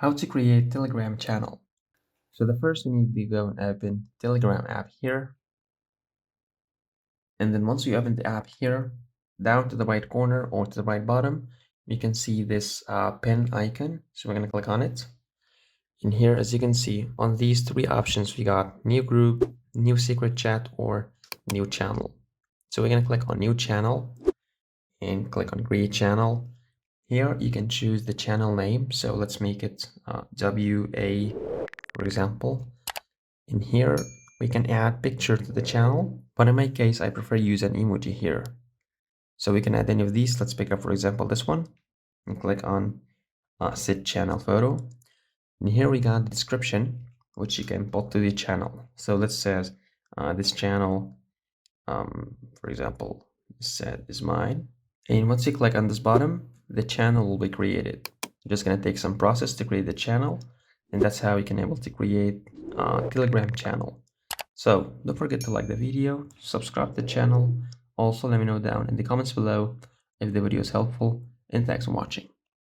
How to create Telegram channel. So the first you need to go and open Telegram app here. And then once you open the app here, down to the right corner or to the right bottom, you can see this pen icon. So we're going to click on it. In here, as you can see, on these three options, we got new group, new secret chat, or new channel. So we're going to click on new channel and click on create channel. Here you can choose the channel name. So let's make it WA, for example. In here, we can add picture to the channel, but in my case, I prefer use an emoji here. So we can add any of these. Let's pick up, for example, this one and click on set channel photo. And here we got the description, which you can put to the channel. So let's say this channel, for example, set is mine. And once you click on this bottom, the channel will be created. Just gonna take some process to create the channel, and that's how you can able to create a Telegram channel. So don't forget to like the video, subscribe to the channel. Also, let me know down in the comments below if the video is helpful, and thanks for watching.